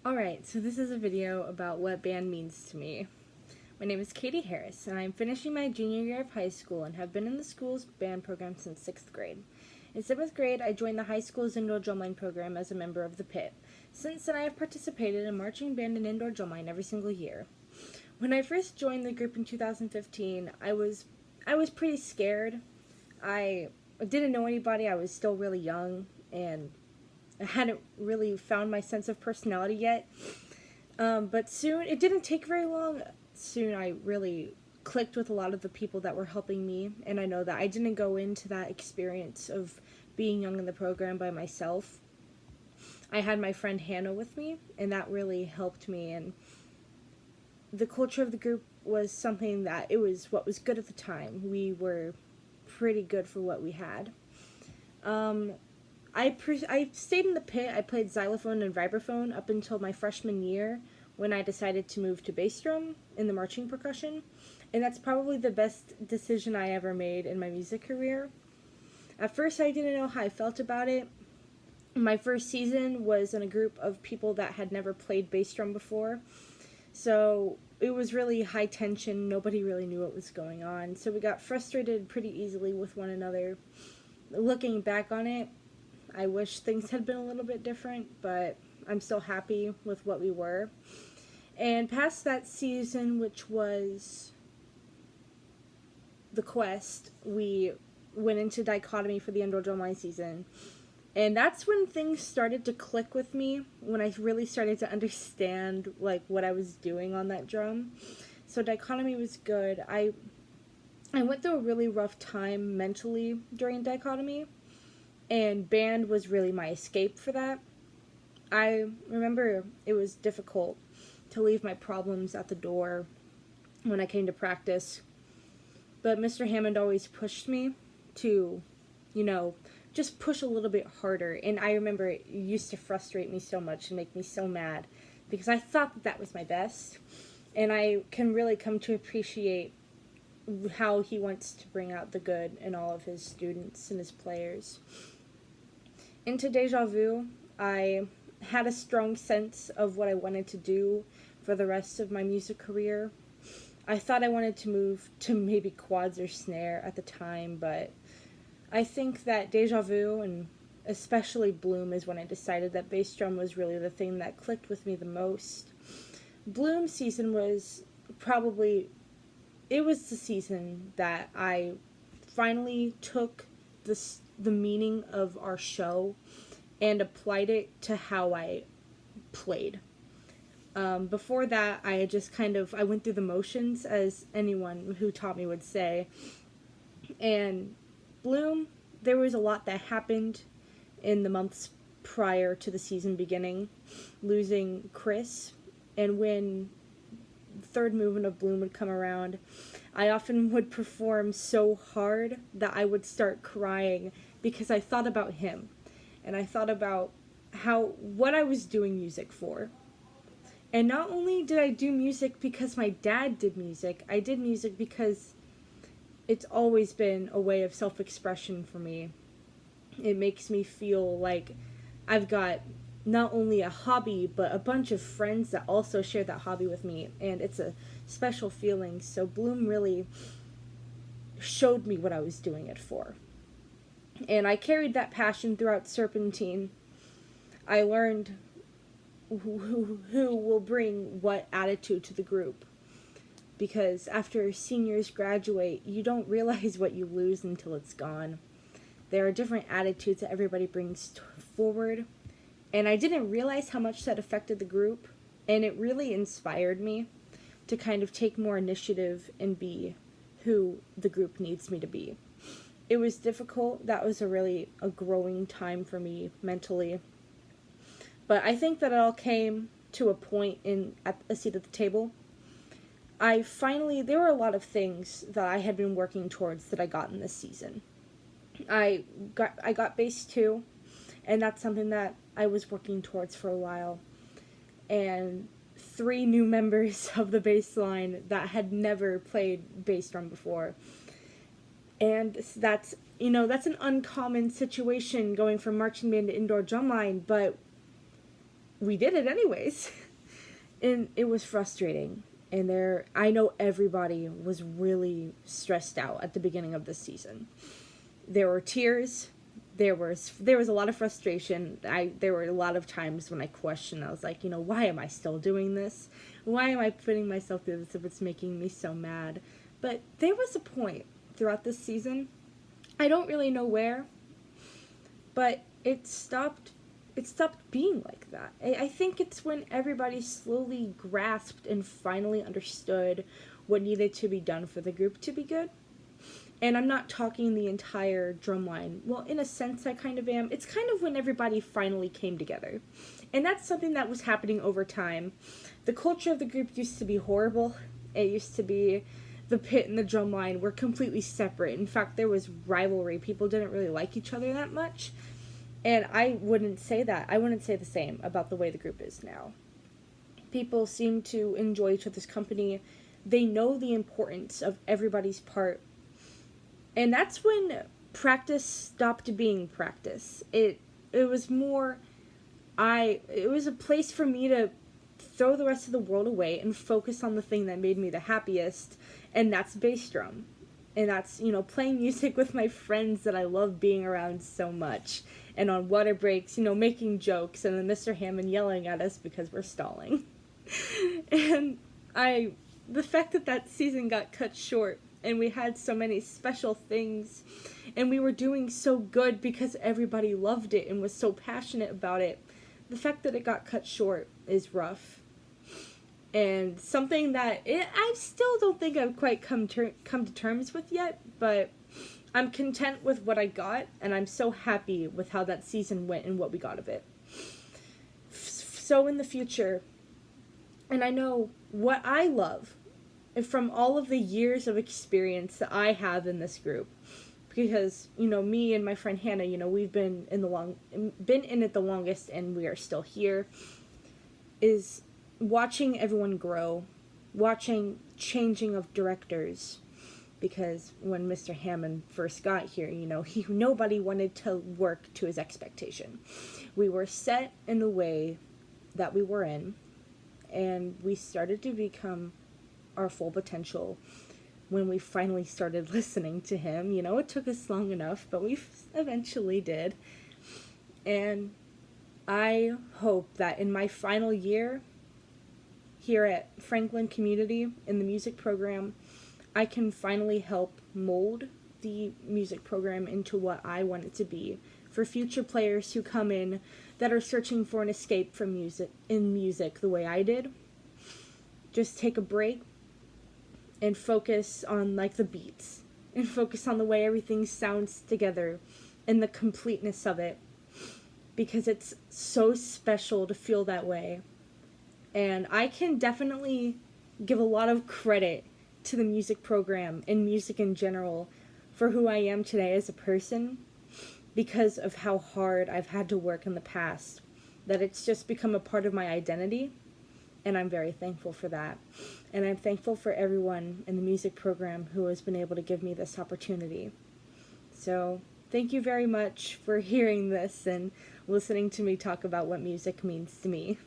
Alright, so this is a video about what band means to me. My name is Katie Harris, and I am finishing my junior year of high school and have been in the school's band program since 6th grade. In 7th grade, I joined the high school's indoor drumline program as a member of the Pit. Since then, I have participated in marching band and indoor drumline every single year. When I first joined the group in 2015, I was pretty scared. I didn't know anybody, I was still really young, and I hadn't really found my sense of personality yet. But soon, it didn't take very long. Soon I really clicked with a lot of the people that were helping me, and I know that I didn't go into that experience of being young in the program by myself. I had my friend Hannah with me, and that really helped me, and the culture of the group was something that it was what was good at the time. We were pretty good for what we had. I stayed in the Pit. I played xylophone and vibraphone up until my freshman year when I decided to move to bass drum in the marching percussion. And that's probably the best decision I ever made in my music career. At first, I didn't know how I felt about it. My first season was in a group of people that had never played bass drum before. So it was really high tension. Nobody really knew what was going on. So we got frustrated pretty easily with one another. Looking back on it, I wish things had been a little bit different, but I'm still happy with what we were. And past that season, which was the Quest, we went into Dichotomy for the indoor drumline season. And that's when things started to click with me, when I really started to understand what I was doing on that drum. So Dichotomy was good. I went through a really rough time mentally during Dichotomy, and band was really my escape for that. I remember it was difficult to leave my problems at the door when I came to practice, but Mr. Hammond always pushed me to, just push a little bit harder, and I remember it used to frustrate me so much and make me so mad because I thought that was my best, and I can really come to appreciate how he wants to bring out the good in all of his students and his players. Into Deja Vu, I had a strong sense of what I wanted to do for the rest of my music career. I thought I wanted to move to maybe quads or snare at the time, but I think that Deja Vu and especially Bloom is when I decided that bass drum was really the thing that clicked with me the most. Bloom season was it was the season that I finally took the meaning of our show and applied it to how I played. Before that, I had just I went through the motions, as anyone who taught me would say. And Bloom, there was a lot that happened in the months prior to the season beginning, losing Chris, and when the third movement of Bloom would come around, I often would perform so hard that I would start crying because I thought about him, and I thought about what I was doing music for. And not only did I do music because my dad did music, I did music because it's always been a way of self-expression for me. It makes me feel like I've got not only a hobby, but a bunch of friends that also share that hobby with me, and it's a special feeling. So Bloom really showed me what I was doing it for. And I carried that passion throughout Serpentine. I learned who will bring what attitude to the group. Because after seniors graduate, you don't realize what you lose until it's gone. There are different attitudes that everybody brings forward, and I didn't realize how much that affected the group, and it really inspired me to kind of take more initiative and be who the group needs me to be. It was difficult. That was a growing time for me mentally. But I think that it all came to a point at a seat at the table. There were a lot of things that I had been working towards that I got in this season. I got bass 2, and that's something that I was working towards for a while. And 3 new members of the bass line that had never played bass drum before. And that's an uncommon situation going from marching band to indoor drumline, but we did it anyways. And it was frustrating. And I know everybody was really stressed out at the beginning of this season. There were tears. There was a lot of frustration. There were a lot of times when I questioned. I was like, why am I still doing this? Why am I putting myself through this if it's making me so mad? But there was a point throughout this season, I don't really know where, but it stopped being like that. I think it's when everybody slowly grasped and finally understood what needed to be done for the group to be good. And I'm not talking the entire drumline. Well, in a sense, I kind of am. It's kind of when everybody finally came together. And that's something that was happening over time. The culture of the group used to be horrible. It used to be the pit and the drumline were completely separate. In fact, there was rivalry. People didn't really like each other that much. And I wouldn't say that. I wouldn't say the same about the way the group is now. People seem to enjoy each other's company. They know the importance of everybody's part. And that's when practice stopped being practice. It was more, it was a place for me to throw the rest of the world away and focus on the thing that made me the happiest, and that's bass drum. And that's, playing music with my friends that I love being around so much. And on water breaks, making jokes, and then Mr. Hammond yelling at us because we're stalling. And the fact that season got cut short, and we had so many special things, and we were doing so good because everybody loved it and was so passionate about it. The fact that it got cut short is rough. And something that I still don't think I've quite come to terms with yet, but I'm content with what I got, and I'm so happy with how that season went and what we got of it. So in the future, and I know what I love from all of the years of experience that I have in this group, because me and my friend Hannah, we've been in it the longest, and we are still here, is watching everyone grow, watching changing of directors, because when Mr. Hammond first got here, nobody wanted to work to his expectation. We were set in the way that we were in, and we started to become our full potential when we finally started listening to him. It took us long enough, but we eventually did. And I hope that in my final year here at Franklin Community in the music program, I can finally help mold the music program into what I want it to be for future players who come in that are searching for an escape from music the way I did. Just take a break and focus on the beats and focus on the way everything sounds together and the completeness of it, because it's so special to feel that way. And I can definitely give a lot of credit to the music program and music in general for who I am today as a person, because of how hard I've had to work in the past, that it's just become a part of my identity, and I'm very thankful for that. And I'm thankful for everyone in the music program who has been able to give me this opportunity. So thank you very much for hearing this and listening to me talk about what music means to me.